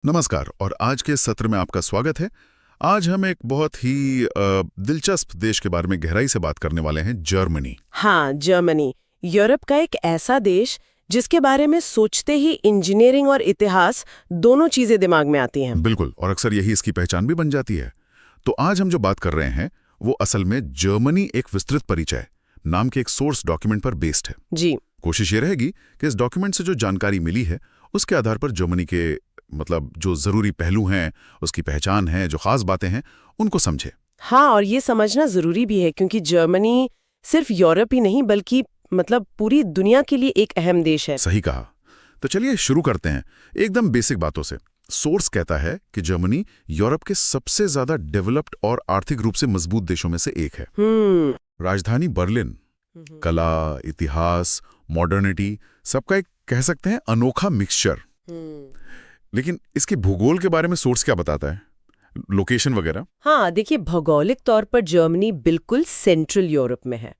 नमस्कार और आज के सत्र में आपका स्वागत है। आज हम एक बहुत ही दिलचस्प देश के बारे में गहराई से बात करने वाले हैं, जर्मनी। हाँ, जर्मनी यूरोप का एक ऐसा देश जिसके बारे में सोचते ही इंजीनियरिंग और इतिहास दोनों चीजें दिमाग में आती हैं। बिल्कुल, और अक्सर यही इसकी पहचान भी बन जाती है। तो आज हम जो बात कर रहे हैं वो असल में जर्मनी एक विस्तृत परिचय नाम के एक सोर्स डॉक्यूमेंट पर बेस्ड है। जी। कोशिश ये रहेगी कि इस डॉक्यूमेंट से जो जानकारी मिली है उसके आधार पर जर्मनी के जो जरूरी पहलू हैं, उसकी पहचान है, जो खास बातें हैं, उनको समझे। हाँ, और ये समझना जरूरी भी है क्योंकि जर्मनी सिर्फ यूरोप ही नहीं बल्कि पूरी दुनिया के लिए एक अहम देश है। सही कहा। तो चलिए शुरू करते हैं एकदम बेसिक बातों से। सोर्स कहता है कि जर्मनी यूरोप के सबसे ज्यादा डेवलप्ड और आर्थिक रूप से मजबूत देशों में से एक है। राजधानी बर्लिन, कला, इतिहास, मॉडर्निटी, सबका एक कह सकते हैं अनोखा मिक्सचर। लेकिन इसके भूगोल के बारे में सोर्स क्या बताता है, लोकेशन वगैरह? हाँ, देखिए, भौगोलिक तौर पर जर्मनी बिल्कुल सेंट्रल यूरोप में है।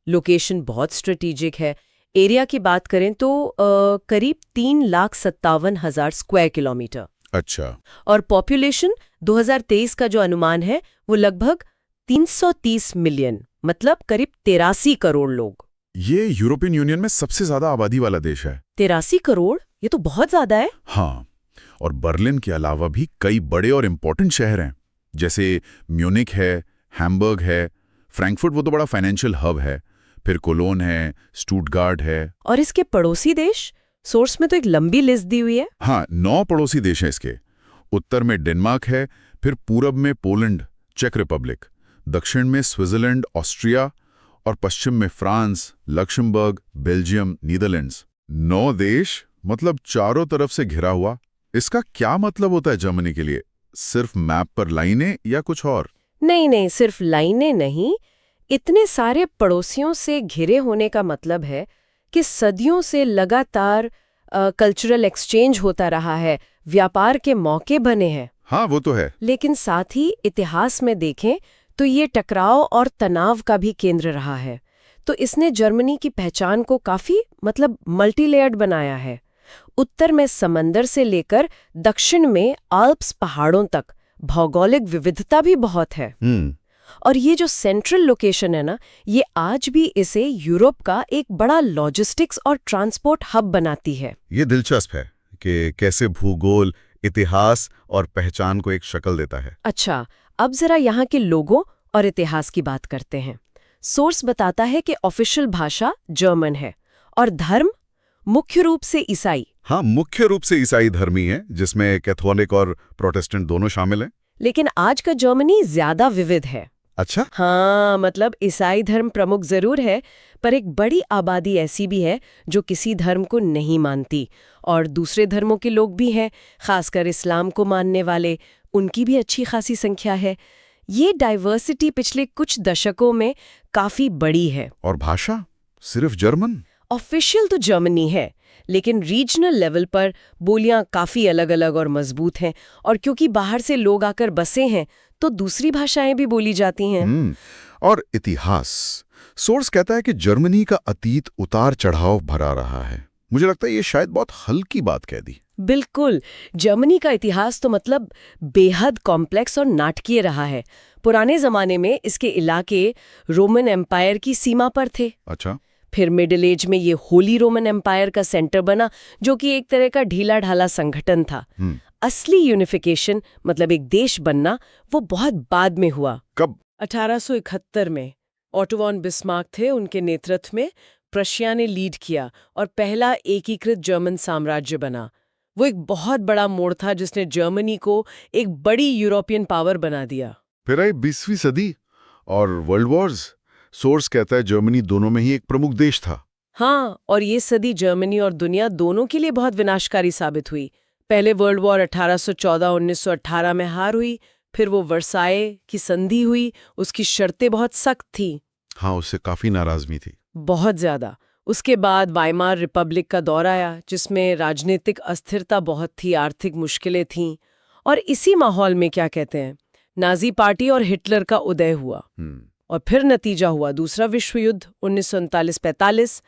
लोकेशन बहुत स्ट्रेटेजिक है। एरिया की बात करें तो करीब 3,57,000 स्क्वायर किलोमीटर। अच्छा। और पॉपुलेशन 2023 का जो अनुमान है वो लगभग 330 मिलियन, मतलब करीब 83 करोड़ लोग। ये यूरोपियन यूनियन में सबसे ज्यादा आबादी वाला देश है। 83 करोड़, ये तो बहुत ज्यादा है। हाँ, और बर्लिन के अलावा भी कई बड़े और इम्पोर्टेंट शहर हैं, जैसे म्यूनिक है, हैम्बर्ग है, फ्रैंकफर्ट, वो तो बड़ा फाइनेंशियल हब है, फिर कोलोन है, स्टुटगार्ट है। और इसके पड़ोसी देश, सोर्स में तो एक लंबी लिस्ट दी हुई है। हाँ, 9 पड़ोसी देश हैं इसके। उत्तर में डेनमार्क है, फिर पूरब में पोलैंड, चेक रिपब्लिक, दक्षिण में स्विट्जरलैंड, ऑस्ट्रिया, और पश्चिम में फ्रांस, लक्समबर्ग, बेल्जियम, नीदरलैंड्स। 9 देश, मतलब चारों तरफ से घिरा हुआ। इसका क्या मतलब होता है जर्मनी के लिए? सिर्फ मैप पर लाइनें या कुछ और? नहीं, सिर्फ लाइनें नहीं, इतने सारे पड़ोसियों से घिरे होने का मतलब है कि सदियों से लगातार कल्चरल एक्सचेंज होता रहा है, व्यापार के मौके बने हैं। हाँ, वो तो है। लेकिन साथ ही इतिहास में देखें तो ये टकराव और तनाव का भी केंद्र रहा है। तो इसने जर्मनी की पहचान को काफी मल्टीलेयर्ड बनाया है। उत्तर में समंदर से लेकर दक्षिण में आल्प्स पहाड़ों तक भौगोलिक विविधता भी बहुत है। और ये जो सेंट्रल लोकेशन है ना, ये आज भी इसे यूरोप का एक बड़ा लॉजिस्टिक्स और ट्रांसपोर्ट हब बनाती है। ये दिलचस्प है कि कैसे भूगोल इतिहास और पहचान को एक शक्ल देता है। अच्छा, अब जरा यहाँ के लोगों और इतिहास की बात करते हैं। सोर्स बताता है कि ऑफिशियल भाषा जर्मन है और धर्म मुख्य रूप से ईसाई। हाँ, मुख्य रूप से ईसाई धर्मी है, जिसमें कैथोलिक और प्रोटेस्टेंट दोनों शामिल हैं। लेकिन आज का जर्मनी ज्यादा विविध है। अच्छा। हाँ, ईसाई धर्म प्रमुख जरूर है, पर एक बड़ी आबादी ऐसी भी है जो किसी धर्म को नहीं मानती, और दूसरे धर्मों के लोग भी हैं, खासकर इस्लाम को मानने वाले, उनकी भी अच्छी खासी संख्या है। ये डाइवर्सिटी पिछले कुछ दशकों में काफी बड़ी है। और भाषा सिर्फ जर्मन? ऑफिशियल तो जर्मनी है, लेकिन रीजनल लेवल पर बोलियां काफी अलग अलग और मजबूत हैं, और क्योंकि बाहर से लोग आकर बसे हैं तो दूसरी भाषाएं भी बोली जाती हैं। और इतिहास, सोर्स कहता है कि जर्मनी का अतीत उतार चढ़ाव भरा रहा है। मुझे लगता है ये शायद बहुत हल्की बात कह दी। बिल्कुल, जर्मनी का इतिहास तो बेहद कॉम्प्लेक्स और नाटकीय रहा है। पुराने जमाने में इसके इलाके रोमन एम्पायर की सीमा पर थे। अच्छा। फिर मिडिल एज में ये होली रोमन एम्पायर का सेंटर बना, जो कि एक तरह का ढीला ढाला संगठन था। असली यूनिफिकेशन, एक देश बनना, वो बहुत बाद में हुआ। कब? 1871 में ऑटो वॉन बिस्मार्क थे, उनके नेतृत्व में प्रशिया ने लीड किया और पहला एकीकृत जर्मन साम्राज्य बना। वो एक बहुत बड़ा मोड़ था जिसने जर्मनी को एक बड़ी यूरोपियन पावर बना दिया। फिर आई 20वीं सदी और वर्ल्ड वॉर्स। सोर्स कहता है जर्मनी दोनों में ही एक प्रमुख देश था। हाँ, और ये सदी जर्मनी और दुनिया दोनों के लिए बहुत विनाशकारी साबित हुई। पहले वर्ल्ड वॉर 1814-1918 में हार हुई, फिर वो वर्साए की संधि हुई, उसकी शर्तें बहुत सख्त थी। हाँ, उससे काफी नाराजगी थी। बहुत ज्यादा। उसके बाद वाइमार रिपब्लिक का दौर आया, जिसमें राजनीतिक अस्थिरता बहुत थी, आर्थिक मुश्किलें थीं, और इसी माहौल में नाजी पार्टी और हिटलर का उदय हुआ। और फिर नतीजा हुआ दूसरा विश्व युद्ध 1939-45,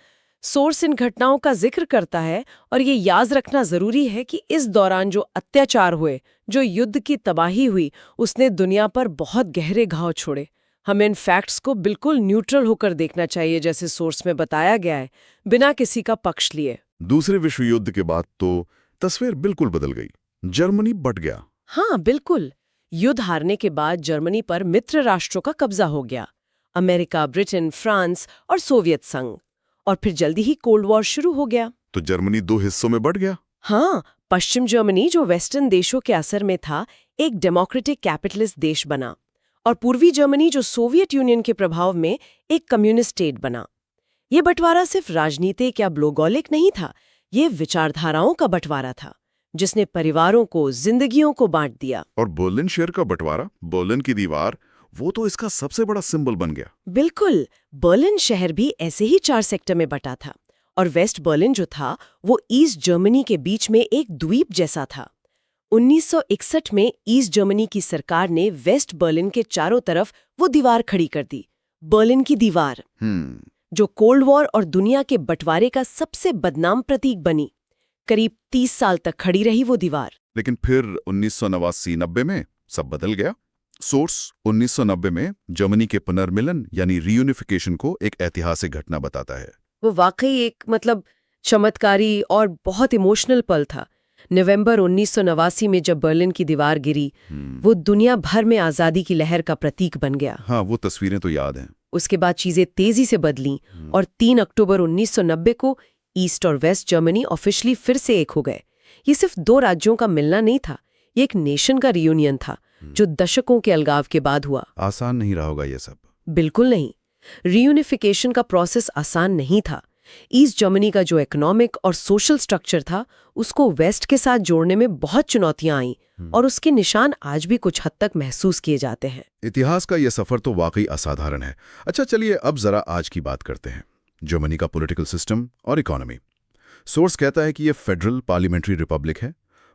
सोर्स इन घटनाओं का जिक्र करता है और ये याद रखना जरूरी है कि इस दौरान जो अत्याचार हुए, जो युद्ध की तबाही हुई, उसने दुनिया पर बहुत गहरे घाव छोड़े। हमें इन फैक्ट्स को बिल्कुल न्यूट्रल होकर देखना चाहिए, जैसे सोर्स में बताया गया है, बिना किसी का पक्ष लिए। दूसरे विश्व युद्ध के बाद तो तस्वीर बिल्कुल बदल गई। जर्मनी बट गया। हाँ बिल्कुल। युद्ध हारने के बाद जर्मनी पर मित्र राष्ट्रों का कब्जा हो गया। अमेरिका, ब्रिटेन, फ्रांस और सोवियत संघ। और फिर जल्दी ही कोल्ड वॉर शुरू हो गया। तो जर्मनी दो हिस्सों में बट गया। हाँ, पश्चिम जर्मनी जो वेस्टर्न देशों के असर में था, एक डेमोक्रेटिक कैपिटलिस्ट देश बना, और पूर्वी जर्मनी जो सोवियत यूनियन के प्रभाव में एक कम्युनिस्ट स्टेट बना। ये बंटवारा सिर्फ राजनीतिक या भौगोलिक नहीं था, ये विचारधाराओं का बंटवारा था, जिसने परिवारों को, जिंदगियों को बांट दिया। और बर्लिन शहर का बंटवारा, बर्लिन की दीवार, वो तो इसका सबसे बड़ा सिंबल बन गया। बिल्कुल, बर्लिन शहर भी ऐसे ही 4 सेक्टर में बटा था, और वेस्ट बर्लिन जो था वो ईस्ट जर्मनी के बीच में एक द्वीप जैसा था। 1961 में ईस्ट जर्मनी की सरकार ने वेस्ट बर्लिन के चारों तरफ वो दीवार खड़ी कर दी, बर्लिन की दीवार, जो कोल्ड वॉर और दुनिया के बंटवारे का सबसे बदनाम प्रतीक बनी। करीब 30 साल तक खड़ी रही वो दीवार। लेकिन फिर 1989-90 में सब बदल गया। सोर्स 1990 में जर्मनी के पुनर्मिलन यानी रीयूनिफिकेशन को एक ऐतिहासिक घटना बताता है। वो वाकई एक चमत्कारी और बहुत इमोशनल पल था। नवंबर 1989 में जब बर्लिन की दीवार गिरी, वो दुनिया भर में आज़ादी की लहर का प्रतीक बन गया। हाँ, वो तस्वीरें तो याद हैं। उसके बाद चीजें तेजी से बदलीं और 3 अक्टूबर 1990 को ईस्ट और वेस्ट जर्मनी ऑफिशियली फिर से एक हो गए। ये सिर्फ 2 राज्यों का मिलना नहीं था, ये एक नेशन का रियूनियन था, जो दशकों के अलगाव के बाद हुआ। आसान नहीं रहा होगा ये सब। बिल्कुल नहीं। रीयूनिफिकेशन का प्रोसेस आसान नहीं था। ईस्ट जर्मनी का जो इकोनॉमिक और सोशल स्ट्रक्चर था, उसको वेस्ट के साथ जोड़ने में बहुत चुनौतियां आईं, और उसके निशान आज भी कुछ हद तक महसूस किए जाते हैं। इतिहास का यह सफर तो वाकई असाधारण है। अच्छा, चलिए अब जरा आज की बात करते हैं, जर्मनी का पॉलिटिकल सिस्टम और इकोनॉमी। सोर्स कहता है कि यह फेडरल पार्लियामेंट्री रिपब्लिक है,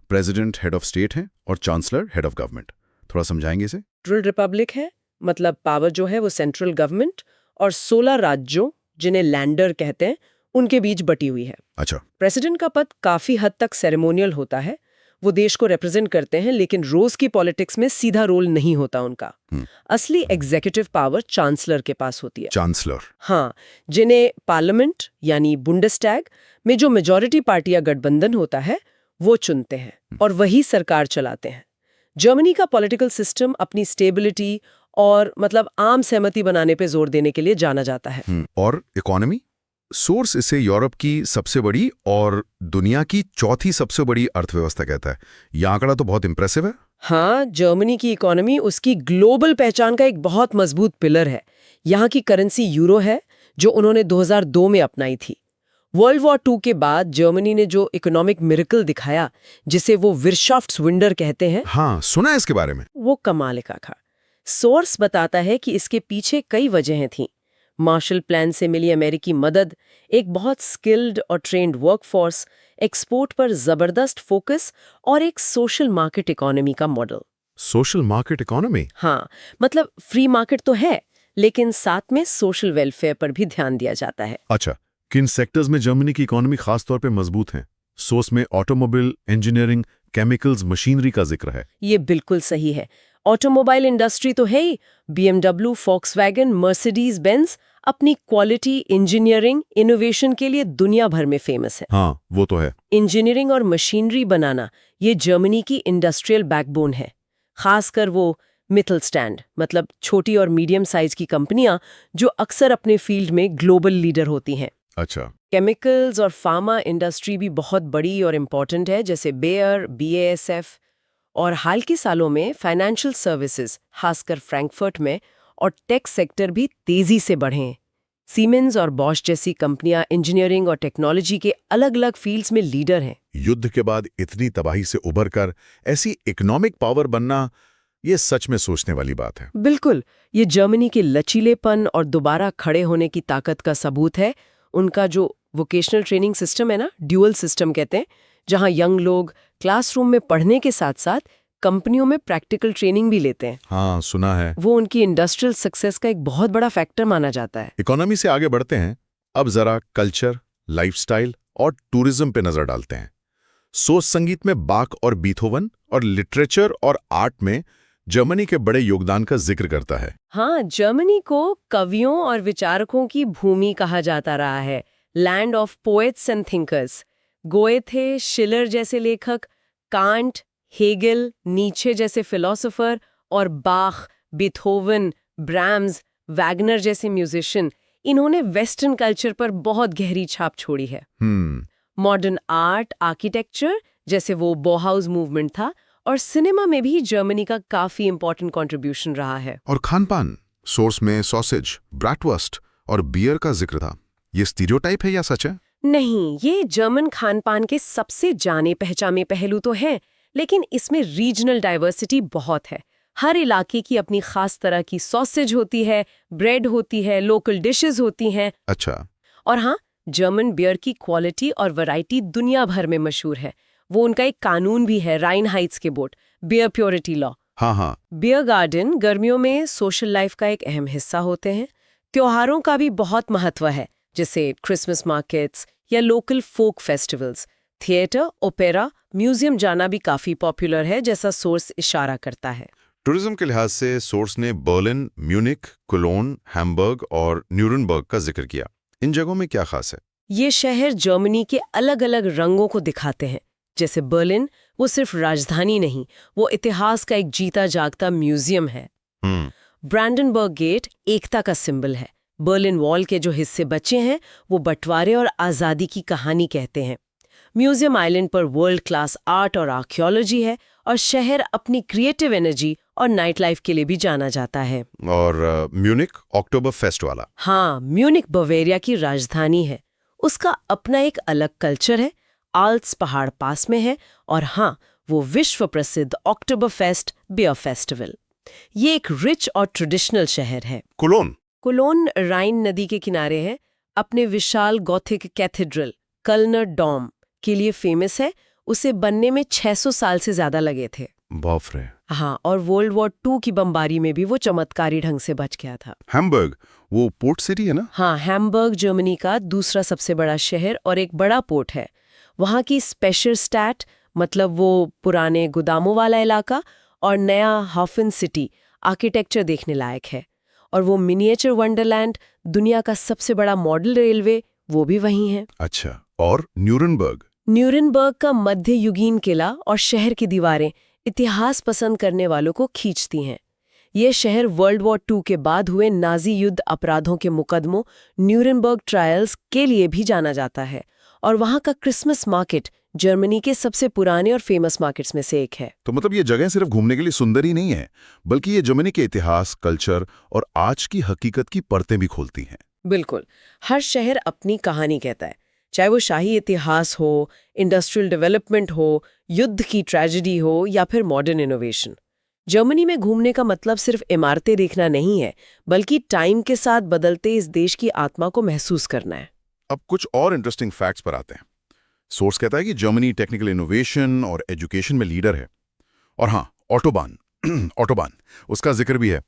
प्रेसिडेंट हेड ऑफ स्टेट है और चांसलर हेड ऑफ गवर्नमेंट। थोड़ा समझाएंगे इसे? फेडरल रिपब्लिक है, मतलब पावर जो है वो सेंट्रल गवर्नमेंट और 16 राज्यों, जिन्हें लैंडर कहते हैं, उनके बीच बटी हुई है। अच्छा। प्रेसिडेंट का पद काफी हद तक सेरेमोनियल होता है, वो देश को रिप्रेजेंट करते हैं, लेकिन रोज की पॉलिटिक्स में सीधा रोल नहीं होता उनका। असली एग्जीक्यूटिव पावर चांसलर के पास होती है। चांसलर? हाँ, जिन्हें पार्लियामेंट यानी बुंडेस्टैग में जो मेजॉरिटी पार्टी या गठबंधन होता है वो चुनते हैं और वही सरकार चलाते हैं। जर्मनी का पॉलिटिकल सिस्टम अपनी स्टेबिलिटी और आम सहमति बनाने पे जोर देने के लिए जाना जाता है। और इकोनॉमी? सोर्स इसे यूरोप की सबसे बड़ी और दुनिया की चौथी सबसे बड़ी अर्थव्यवस्था कहता है। यह आंकड़ा तो बहुत इंप्रेसिव है। हाँ, जर्मनी की इकोनॉमी उसकी ग्लोबल पहचान का एक बहुत मजबूत पिलर है। यहाँ की करेंसी यूरो है, जो उन्होंने 2002 में अपनाई थी। वर्ल्ड वॉर 2 के बाद जर्मनी ने जो इकोनॉमिक मिरेकल दिखाया, जिसे वो विरशाफ्ट्सवुंडर कहते हैं, हाँ, सुना है इसके बारे में। वो कमाल का था। सोर्स बताता है कि इसके पीछे कई वजहें थीं। मार्शल प्लान से मिली अमेरिकी मदद, एक बहुत स्किल्ड और ट्रेन्ड वर्कफोर्स, एक्सपोर्ट पर जबरदस्त फोकस और एक सोशल मार्केट इकोनॉमी का मॉडल। Social market economy? हाँ, फ्री मार्केट तो है, लेकिन साथ में सोशल वेलफेयर पर भी ध्यान दिया जाता है। अच्छा, किन सेक्टर्स में जर्मनी की इकोनॉमी खास तौर पे मजबूत है? सोर्स में ऑटोमोबाइल, इंजीनियरिंग, केमिकल्स, मशीनरी का जिक्र है। ये बिल्कुल सही है। ऑटोमोबाइल इंडस्ट्री तो है ही। BMW, फॉक्सवैगन, मर्सिडीज बेंज अपनी क्वालिटी, इंजीनियरिंग, इनोवेशन के लिए दुनिया भर में फेमस है। हाँ, वो तो है। इंजीनियरिंग और मशीनरी बनाना, ये जर्मनी की इंडस्ट्रियल बैकबोन है। खासकर वो मिटलस्टैंड, छोटी और मीडियम साइज की कंपनियां जो अक्सर अपने फील्ड में ग्लोबल लीडर होती हैं। अच्छा। केमिकल्स और फार्मा इंडस्ट्री भी बहुत बड़ी और इम्पोर्टेंट है, जैसे बेयर, BASF, और हाल के सालों में फाइनेंशियल सर्विसेज, खासकर फ्रैंकफर्ट में, और टेक सेक्टर भी तेजी से बढ़े हैं। सीमेंस और बॉश जैसी कंपनियां इंजीनियरिंग और टेक्नोलॉजी के अलग-अलग फील्ड्स में लीडर हैं। युद्ध के बाद इतनी तबाही से उबरकर ऐसी इकोनॉमिक पावर बनना, ये सच में सोचने वाली बात है। बिल्कुल, ये जर्मनी के लचीलेपन और दोबारा खड़े होने की ताकत का सबूत है। उनका जो वोकेशनल ट्रेनिंग सिस्टम है ना, ड्यूअल सिस्टम कहते हैं, जहां यंग लोग क्लासरूम में पढ़ने के साथ साथ कंपनियों में प्रैक्टिकल ट्रेनिंग भी लेते हैं। हाँ, सुना है। वो उनकी इंडस्ट्रियल सक्सेस का एक बहुत बड़ा फैक्टर माना जाता है। इकोनॉमी से आगे बढ़ते हैं, अब जरा कल्चर लाइफस्टाइल और टूरिज्म पे नजर डालते हैं। सोच संगीत में बाक और बीथोवन और लिटरेचर और आर्ट में जर्मनी के बड़े योगदान का जिक्र करता है। हाँ, जर्मनी को कवियों और विचारकों की भूमि कहा जाता रहा है, land of poets and thinkers. Goethe, Schiller जैसे लेखक, कांट, हेगेल, नीचे जैसे फिलोसोफर और बाख, बीथोवन, ब्राह्म्स, वैगनर जैसे म्यूजिशियन, इन्होंने वेस्टर्न कल्चर पर बहुत गहरी छाप छोड़ी है। मॉडर्न आर्ट, आर्किटेक्चर जैसे वो बोहाउस मूवमेंट था, और सिनेमा में भी जर्मनी का काफी इंपॉर्टेंट कंट्रीब्यूशन रहा है। और खानपान, सोर्स में सॉसेज, ब्रैटवर्स्ट और बियर का जिक्र था। ये स्टीरियोटाइप है या सच है? नहीं, ये जर्मन खानपान के सबसे जाने पहचाने पहलू तो हैं, लेकिन इसमें रीजनल डाइवर्सिटी बहुत है। हर इलाके की अपनी खास तरह की सॉसेज होती है, ब्रेड होती है, लोकल डिशेस होती हैं। अच्छा। और हाँ, जर्मन बियर की क्वालिटी और वैरायटी दुनिया भर में मशहूर है। वो उनका एक कानून भी है, राइनहाइट्स के बोर्ड, बियर प्योरिटी लॉ। हाँ। बियर गार्डन गर्मियों में सोशल लाइफ का एक अहम हिस्सा होते हैं। त्योहारों का भी बहुत महत्व है, जैसे क्रिसमस मार्केट्स या local folk festivals. Theatre, opera, museum जाना भी काफी पॉपुलर है, जैसा सोर्स इशारा करता है। टूरिज्म के लिहाज से सोर्स ने बर्लिन, म्यूनिक, कोलोन, हैम्बर्ग और न्यूरनबर्ग का जिक्र किया। इन जगहों में क्या खास है? ये शहर जर्मनी के अलग अलग रंगों को दिखाते हैं। जैसे बर्लिन, वो सिर्फ राजधानी नहीं, वो इतिहास का एक जीता जागता म्यूजियम है। ब्रांडनबर्ग गेट एकता का सिंबल है। बर्लिन वॉल के जो हिस्से बचे हैं, वो बंटवारे और आज़ादी की कहानी कहते हैं। म्यूजियम आइलैंड पर वर्ल्ड क्लास आर्ट और आर्कियोलॉजी है, और शहर अपनी क्रिएटिव एनर्जी और नाइट लाइफ के लिए भी जाना जाता है। और म्यूनिक, अक्टूबर फेस्ट वाला? हाँ, म्यूनिक बवेरिया की राजधानी है। उसका अपना एक अलग कल्चर है, आल्प्स पहाड़ पास में है, और हाँ, वो विश्व प्रसिद्ध अक्टूबर फेस्ट बियर फेस्टिवल। ये एक रिच और ट्रेडिशनल शहर है। कोलोन राइन नदी के किनारे है, अपने विशाल गॉथिक कैथेड्रल कलनर डॉम के लिए फेमस है। उसे बनने में 600 साल से ज्यादा लगे थे। बाप रे। हाँ, और वर्ल्ड वॉर 2 की बमबारी में भी वो चमत्कारी ढंग से बच गया था। हैम्बर्ग, वो पोर्ट सिटी है ना? हाँ, हैम्बर्ग जर्मनी का दूसरा सबसे बड़ा शहर और एक बड़ा पोर्ट है। वहाँ की स्पेशल स्टैट, मतलब वो पुराने गोदामों वाला इलाका, और नया हाफन सिटी आर्किटेक्चर देखने लायक है। और वो मिनिएचर वंडरलैंड, दुनिया का सबसे बड़ा मॉडल रेलवे, वो भी वहीं है। अच्छा, और न्यूरनबर्ग का मध्य युगीन किला और शहर की दीवारें इतिहास पसंद करने वालों को खींचती हैं। ये शहर वर्ल्ड वॉर 2 के बाद हुए नाजी युद्ध अपराधों के मुकदमों, न्यूरनबर्ग ट्रायल्स के लिए भी जाना जाता है। और वहाँ का क्रिसमस मार्केट जर्मनी के सबसे पुराने और फेमस मार्केट्स में से एक है। तो मतलब ये जगह सिर्फ घूमने के लिए सुंदर ही नहीं है, बल्कि ये जर्मनी के इतिहास, कल्चर और आज की हकीकत की परतें भी खोलती हैं। बिल्कुल, हर शहर अपनी कहानी कहता है, चाहे वो शाही इतिहास हो, इंडस्ट्रियल डेवलपमेंट हो, युद्ध की ट्रेजेडी हो या फिर मॉडर्न इनोवेशन। जर्मनी में घूमने का मतलब सिर्फ इमारतें देखना नहीं है, बल्कि टाइम के साथ बदलते इस देश की आत्मा को महसूस करना है। अब कुछ और इंटरेस्टिंग फैक्ट्स पर आते हैं। सोर्स कहता है कि जर्मनी टेक्निकल इनोवेशन और एजुकेशन में लीडर है। और हाँ, ऑटोबान उसका जिक्र भी है।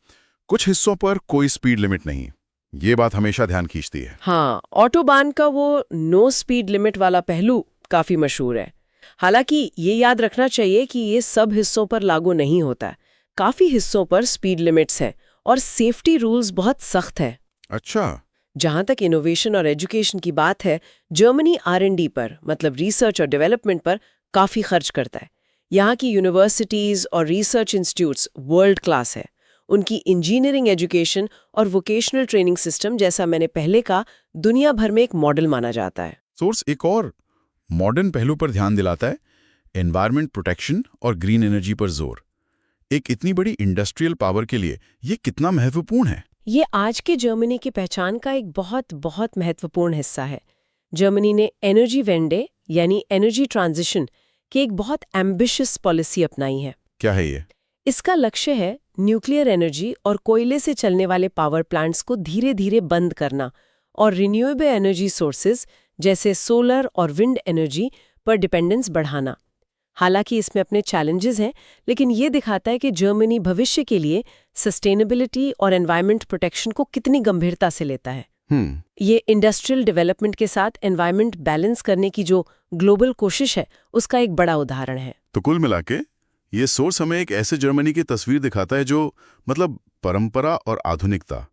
कुछ हिस्सों पर कोई स्पीड लिमिट नहीं। ये बात हमेशा ध्यान खींचती है। हाँ, ऑटोबान का वो नो स्पीड लिमिट वाला पहलू काफी मशहूर है। हालांकि ये याद रखना चाहिए कि ये सब हिस्सों पर लागू नहीं होता है। काफी हिस्सों पर स्पीड लिमिट्स हैं और सेफ्टी रूल्स बहुत सख्त है। अच्छा। जहां तक इनोवेशन और एजुकेशन की बात है, जर्मनी R&D पर, मतलब रिसर्च और डेवलपमेंट पर काफी खर्च करता है। यहाँ की यूनिवर्सिटीज और रिसर्च इंस्टीट्यूट्स वर्ल्ड क्लास है। उनकी इंजीनियरिंग एजुकेशन और वोकेशनल ट्रेनिंग सिस्टम, जैसा मैंने पहले कहा, दुनिया भर में एक मॉडल माना जाता है। सोर्स एक और मॉडर्न पहलू पर ध्यान दिलाता है, एनवायरमेंट प्रोटेक्शन और ग्रीन एनर्जी पर जोर। एक इतनी बड़ी इंडस्ट्रियल पावर के लिए ये कितना महत्वपूर्ण है? ये आज के जर्मनी की पहचान का एक बहुत बहुत महत्वपूर्ण हिस्सा है। जर्मनी ने एनर्जी वेंडे यानी एनर्जी ट्रांजिशन की एक बहुत एम्बिशियस पॉलिसी अपनाई है। क्या है ये? इसका लक्ष्य है न्यूक्लियर एनर्जी और कोयले से चलने वाले पावर प्लांट्स को धीरे धीरे बंद करना और रिन्यूएबल एनर्जी सोर्सेज जैसे सोलर और विंड एनर्जी पर डिपेंडेंस बढ़ाना। हालांकि इसमें अपने चैलेंजेस हैं, लेकिन ये दिखाता है कि जर्मनी भविष्य के लिए सस्टेनेबिलिटी और एनवायरनमेंट प्रोटेक्शन को कितनी गंभीरता से लेता है। ये इंडस्ट्रियल डेवलपमेंट के साथ एनवायरनमेंट बैलेंस करने की जो ग्लोबल कोशिश है उसका एक बड़ा उदाहरण है। तो कुल मिला के ये सोर्स हमें एक ऐसे जर्मनी की तस्वीर दिखाता है जो मतलब परंपरा और आधुनिकता,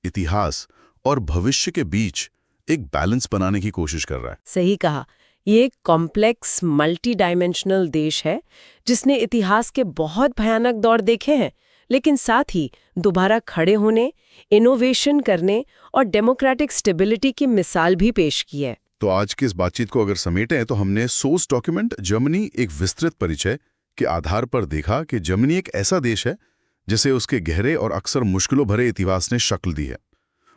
इतिहास और भविष्य के बीच एक बैलेंस बनाने की कोशिश कर रहा है। सही कहा, ये एक कॉम्प्लेक्स मल्टी डायमेंशनल देश है जिसने इतिहास के बहुत भयानक दौर देखे हैं, लेकिन साथ ही दोबारा खड़े होने, इनोवेशन करने और डेमोक्रेटिक स्टेबिलिटी की मिसाल भी पेश की है। तो आज की इस बातचीत को अगर समेटें तो हमने सोर्स डॉक्यूमेंट जर्मनी एक विस्तृत परिचय के आधार पर देखा कि जर्मनी एक ऐसा देश है जिसे उसके गहरे और अक्सर मुश्किलों भरे इतिहास ने शक्ल दी है।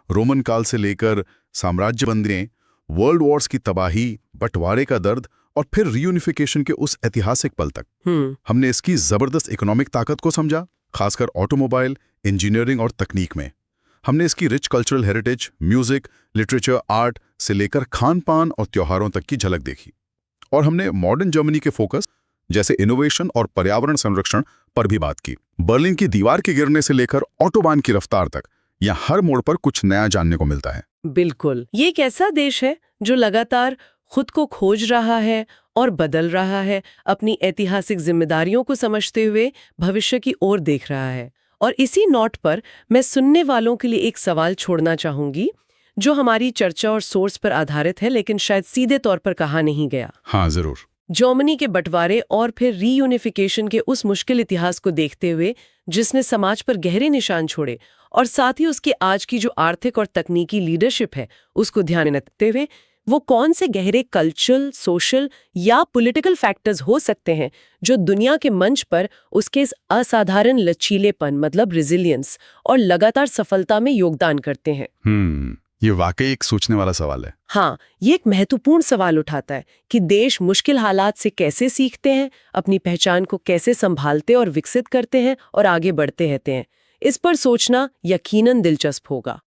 रोमन काल से लेकर साम्राज्यबंदियां, वर्ल्ड वॉर्स की तबाही, बंटवारे का दर्द और फिर रीयूनिफिकेशन के उस ऐतिहासिक पल तक हमने इसकी जबरदस्त इकोनॉमिक ताकत को समझा, खासकर ऑटोमोबाइल, इंजीनियरिंग और तकनीक में। हमने इसकी rich cultural heritage, music, literature, art से लेकर खान पान और त्योहारों तक की झलक देखी। और हमने मॉडर्न जर्मनी के फोकस जैसे इनोवेशन और पर्यावरण संरक्षण पर भी बात की। बर्लिन की दीवार के गिरने से लेकर ऑटोबान की रफ्तार तक, यहाँ हर मोड़ पर कुछ नया जानने को मिलता है। बिल्कुल, ये एक ऐसा देश है जो लगातार खुद को खोज रहा है और बदल रहा है, अपनी ऐतिहासिक जिम्मेदारियों को समझते हुए भविष्य की ओर देख रहा है। और इसी नोट पर मैं सुनने वालों के लिए एक सवाल छोड़ना चाहूंगी जो हमारी चर्चा और सोर्स पर आधारित है, लेकिन शायद सीधे तौर पर कहा नहीं गया। हाँ, जरूर। जर्मनी के बंटवारे और फिर रीयूनिफिकेशन के उस मुश्किल इतिहास को देखते हुए जिसने समाज पर गहरे निशान छोड़े, और साथ ही उसकी आज की जो आर्थिक और तकनीकी लीडरशिप है उसको ध्यान में रखते हुए वो कौन से गहरे कल्चरल, सोशल या पॉलिटिकल फैक्टर्स हो सकते हैं जो दुनिया के मंच पर उसके इस असाधारण लचीलेपन, मतलब रेजिलियंस और लगातार सफलता में योगदान करते हैं। ये वाकई एक सोचने वाला सवाल है। हाँ, ये एक महत्वपूर्ण सवाल उठाता है कि देश मुश्किल हालात से कैसे सीखते हैं, अपनी पहचान को कैसे संभालते और विकसित करते हैं और आगे बढ़ते रहते हैं। इस पर सोचना यकीनन दिलचस्प होगा।